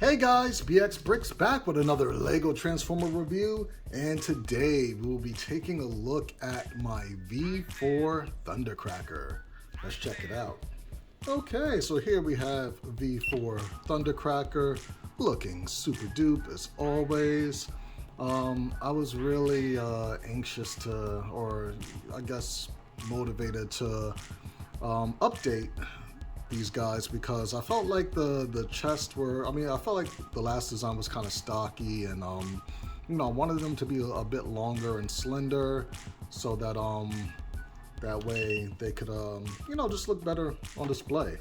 Hey guys, Brix back with another LEGO Transformer review, and today we will be taking a look at my V4 Thundercracker. Let's check it out. Okay, so here we have V4 Thundercracker, looking super dupe as always. I was really anxious to, or I guess motivated to update these guys because I felt like the chests were, I felt like the last design was kind of stocky, and I wanted them to be a bit longer and slender so that that way they could just look better on display.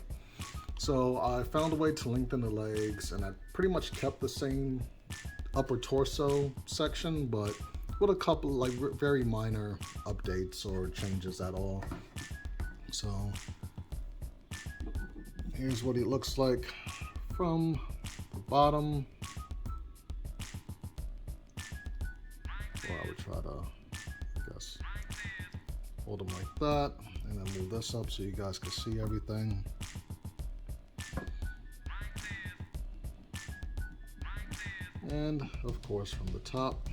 So I found a way to lengthen the legs, and I pretty much kept the same upper torso section, but with a couple like very minor updates or changes at all. So here's what it looks like from the bottom. Well, I would try to, I guess, hold them like that, and then move this up so you guys can see everything. And of course from the top,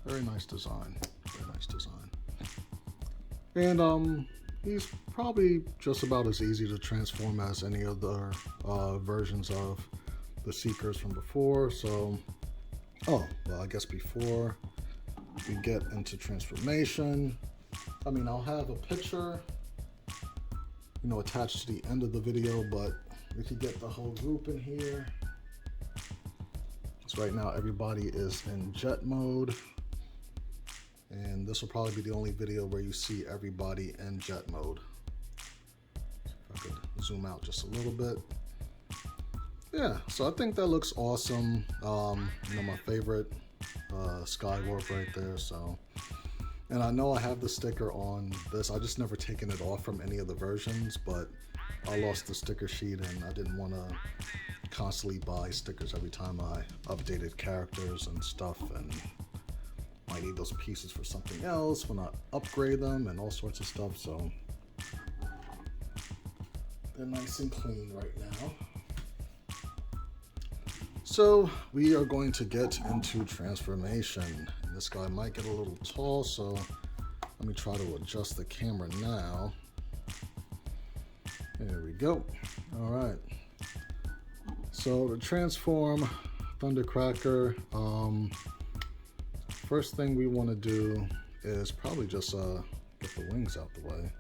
very nice design, very nice design. And he's probably just about as easy to transform as any other versions of the Seekers from before. So, well, I guess before we get into transformation, I'll have a picture, attached to the end of the video, but we could get the whole group in here. So right now everybody is in jet mode, and this will probably be the only video where you see everybody in jet mode. If I could zoom out just a little bit. Yeah, so I think that looks awesome. My favorite Skywarp right there. So, and I know I have the sticker on this. I just never taken it off from any of the versions, but I lost the sticker sheet and I didn't want to constantly buy stickers every time I updated characters and stuff, and I need those pieces for something else when I upgrade them and all sorts of stuff. So they're nice and clean right now. So we are going to get into transformation. And this guy might get a little tall, so let me try to adjust the camera now. There we go. All right. So to transform Thundercracker, first thing we want to do is probably just get the wings out the way.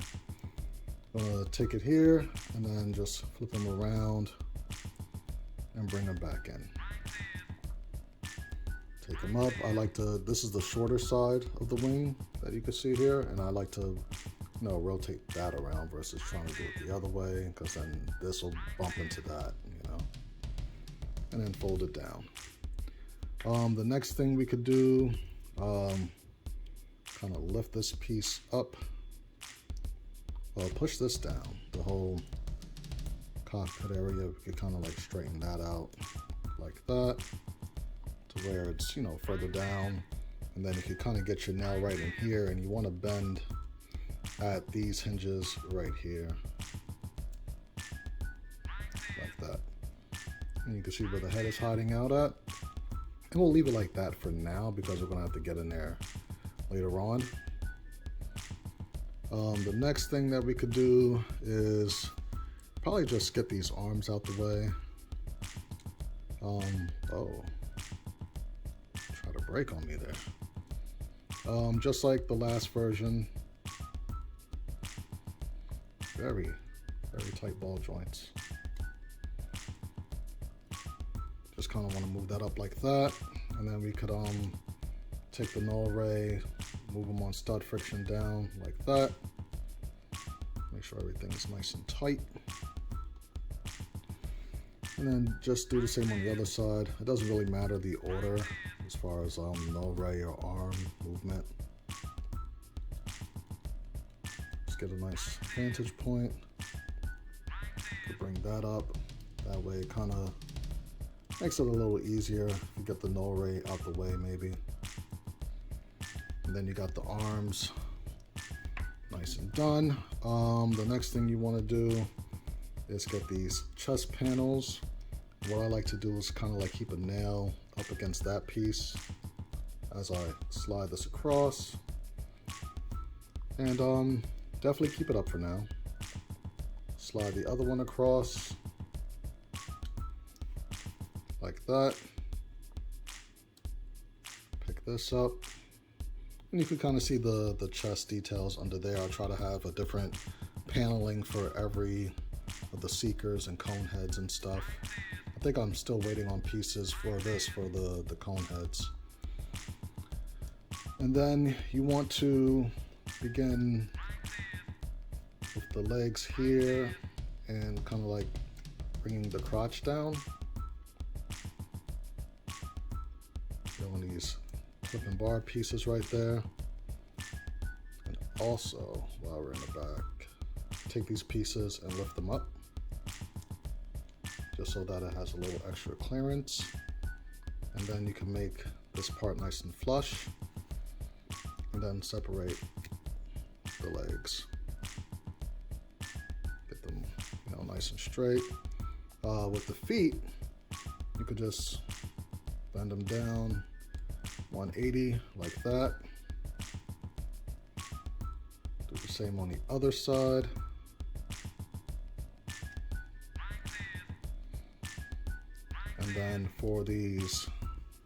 Take it here and then just flip them around and bring them back in. Take them up. I like to, this is the shorter side of the wing that you can see here, and I like to rotate that around versus trying to do it the other way, because then this will bump into that, and then fold it down. The next thing we could do, kind of lift this piece up, push this down, the whole cockpit area. We could kind of like straighten that out like that to where it's, further down, and then you could kind of get your nail right in here, and you want to bend at these hinges right here like that. And you can see where the head is hiding out at. And we'll leave it like that for now because we're gonna have to get in there later on. The next thing that we could do is probably just get these arms out the way. Oh, try to break on me there. Just like the last version, very, very tight ball joints. Just kind of want to move that up like that, and then we could take the null ray, move them on stud friction down like that. Make sure everything's nice and tight, and then just do the same on the other side. It doesn't really matter the order as far as null ray or arm movement. Just get a nice vantage point. Could bring that up. That way it kind of makes it a little easier if you get the null ray out the way, maybe. And then you got the arms nice and done. The next thing you want to do is get these chest panels What I like to do is kind of like keep a nail up against that piece as I slide this across. And definitely keep it up for now. Slide the other one across like that. Pick this up. And you can kind of see the chest details under there. I'll try to have a different paneling for every of the seekers and cone heads and stuff. I think I'm still waiting on pieces for this, for the cone heads. And then you want to begin with the legs here and kind of like bringing the crotch down. Doing these clip and bar pieces right there. And also, while we're in the back, take these pieces and lift them up, just so that it has a little extra clearance. And then you can make this part nice and flush, and then separate the legs. Get them, nice and straight. With the feet, you could just bend them down 180 like that. Do the same on the other side. And then for these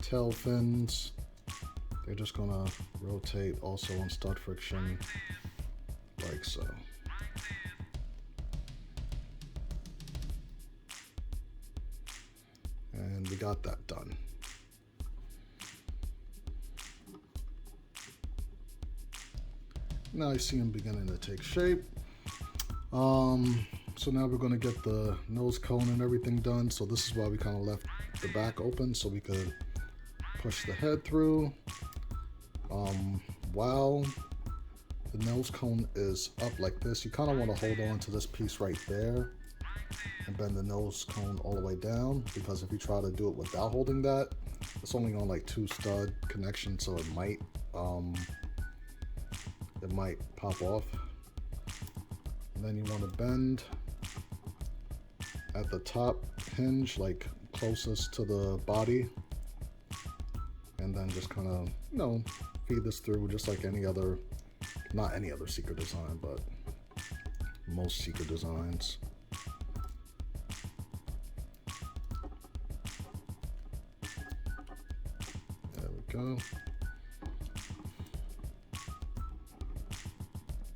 tail fins, they're just gonna rotate also on stud friction like so. And we got that done. Now you see them beginning to take shape. So now we're gonna get the nose cone and everything done. So this is why we kind of left the back open, so we could push the head through. While the nose cone is up like this, you kind of want to hold on to this piece right there and bend the nose cone all the way down, because if you try to do it without holding that, it's only on like 2 stud connections, so it might pop off. And then you want to bend at the top hinge, like closest to the body, and then just kind of, feed this through just like any other, not any other seeker design, but most seeker designs. There we go.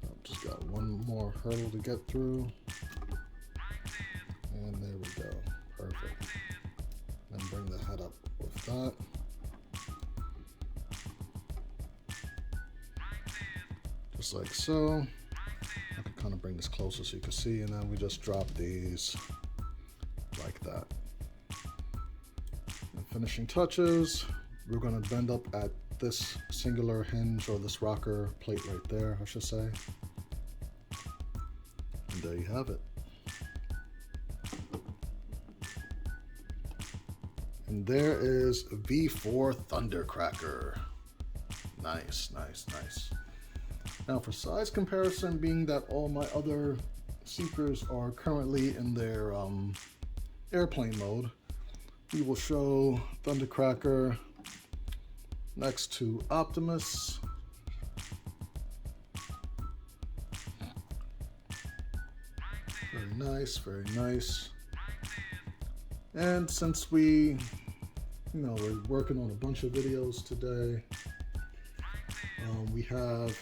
I've just got one more hurdle to get through. And there we go. Perfect. Then bring the head up with that. Just like so. I can kind of bring this closer so you can see, and then we just drop these like that. And finishing touches, we're going to bend up at this singular hinge, or this rocker plate right there, I should say. And there you have it. And there is V4 Thundercracker. Nice, nice, nice. Now for size comparison, being that all my other seekers are currently in their airplane mode, we will show Thundercracker next to Optimus. Very nice, very nice. And since we're working on a bunch of videos today, we have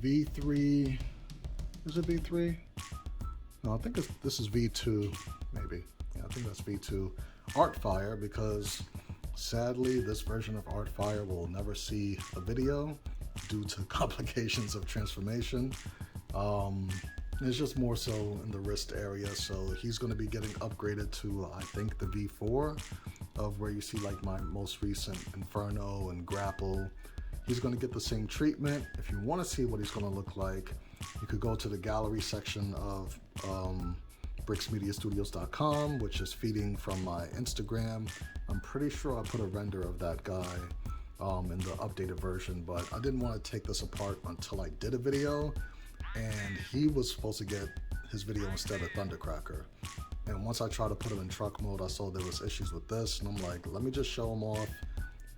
V3, is it V3? No, I think this is V2, maybe. Yeah, I think that's V2. Artfire, because sadly this version of Artfire will never see a video due to complications of transformation. It's just more so in the wrist area, so he's going to be getting upgraded to, I think, the V4, of where you see like my most recent Inferno and Grapple. He's going to get the same treatment. If you want to see what he's going to look like, you could go to the gallery section of BrixMediaStudios.com, which is feeding from my Instagram. I'm pretty sure I put a render of that guy in the updated version, but I didn't want to take this apart until I did a video, and he was supposed to get his video instead of Thundercracker. And once I tried to put him in truck mode, I saw there was issues with this, and I'm like, let me just show him off,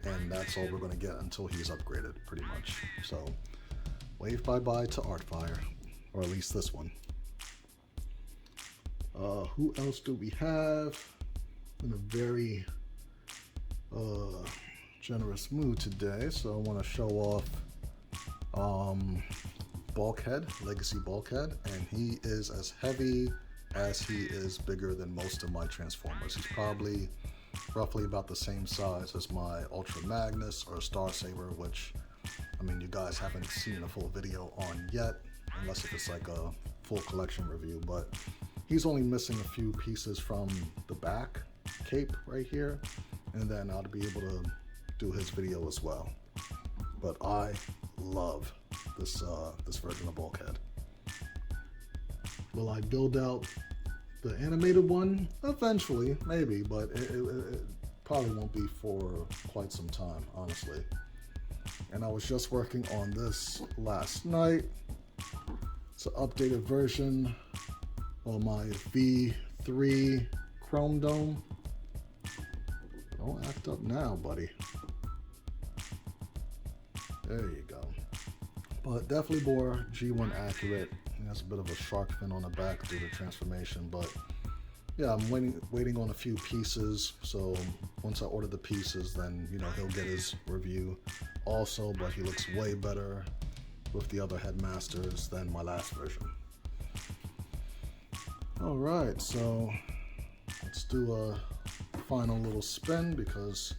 and that's all we're gonna get until he's upgraded, pretty much. So, wave bye-bye to Artfire, or at least this one. Who else do we have? In a very generous mood today, so I want to show off Bulkhead, Legacy Bulkhead, and he is as heavy as he is bigger than most of my Transformers. He's probably roughly about the same size as my Ultra Magnus or Star Saber, which, I mean, you guys haven't seen a full video on yet, unless if it's like a full collection review, but he's only missing a few pieces from the back cape right here, and then I'll be able to do his video as well. But I love this this version of Bulkhead. Will I build out the animated one? Eventually, maybe, but it probably won't be for quite some time, honestly. And I was just working on this last night. It's an updated version of my V3 Chrome Dome. Don't act up now, buddy. There you go. But definitely more G1 accurate. And that's a bit of a shark fin on the back due to transformation. But yeah, I'm waiting on a few pieces. So once I order the pieces, then he'll get his review also. But he looks way better with the other headmasters than my last version. All right, so let's do a final little spin because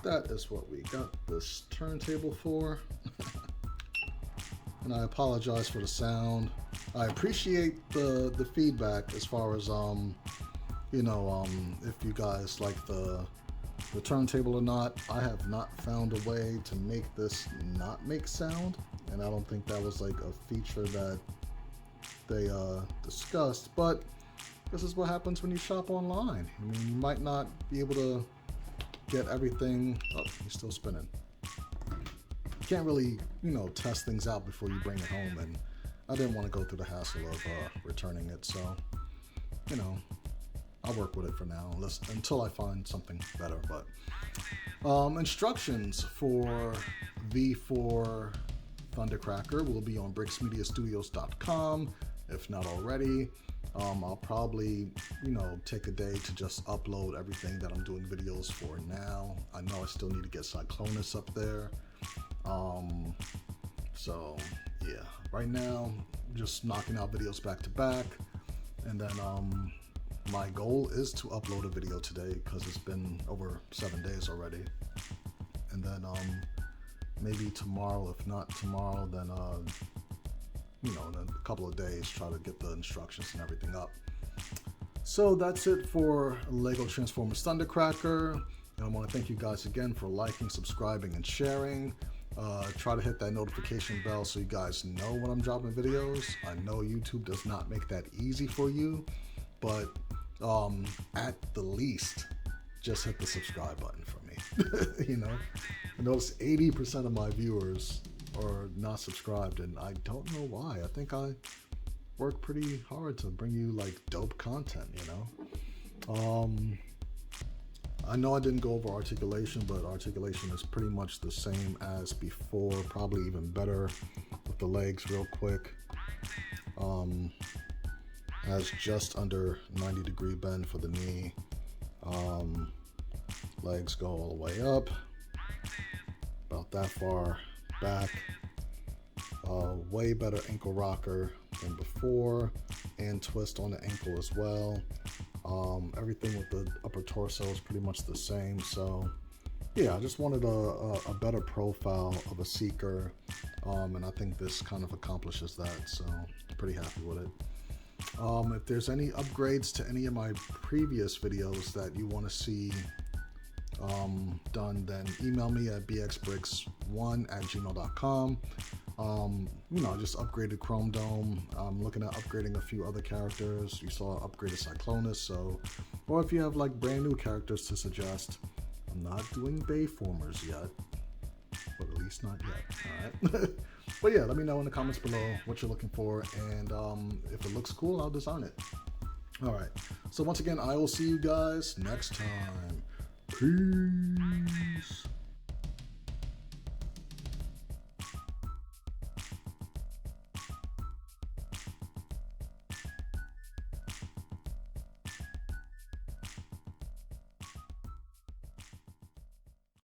that is what we got this turntable for. And I apologize for the sound. I appreciate the feedback as far as if you guys like the turntable or not. I have not found a way to make this not make sound, and I don't think that was like a feature that they discussed, but this is what happens when you shop online. I mean, you might not be able to get everything. Oh, he's still spinning. You can't really, test things out before you bring it home, and I didn't want to go through the hassle of returning it, so, I'll work with it for now, until I find something better. But instructions for V4 Thundercracker will be on brixmediastudios.com, if not already. I'll probably, take a day to just upload everything that I'm doing videos for now. I know I still need to get Cyclonus up there. So yeah, right now, just knocking out videos back to back. And then my goal is to upload a video today because it's been over 7 days already. And then maybe tomorrow, if not tomorrow, then in a couple of days, try to get the instructions and everything up. So that's it for Lego Transformers Thundercracker. And I want to thank you guys again for liking, subscribing, and sharing. Try to hit that notification bell so you guys know when I'm dropping videos. I know YouTube does not make that easy for you, but at the least, just hit the subscribe button for me. I notice 80% of my viewers are not subscribed, and I don't know why. I think I work pretty hard to bring you like dope content, I know I didn't go over articulation, but articulation is pretty much the same as before, probably even better with the legs real quick. Has just under 90-degree bend for the knee. Legs go all the way up, about that far back. Way better ankle rocker than before, and twist on the ankle as well. Everything with the upper torso is pretty much the same. So yeah, I just wanted a better profile of a Seeker, and I think this kind of accomplishes that, so pretty happy with it. If there's any upgrades to any of my previous videos that you want to see done, then email me at bxbrix1@gmail.com. I just upgraded Chrome Dome. I'm looking at upgrading a few other characters. You saw upgraded Cyclonus, so, or if you have like brand new characters to suggest. I'm not doing Bayformers yet, but at least not yet. All right. But yeah, let me know in the comments below what you're looking for, and if it looks cool, I'll design it. All right. So once again, I will see you guys next time. Peace.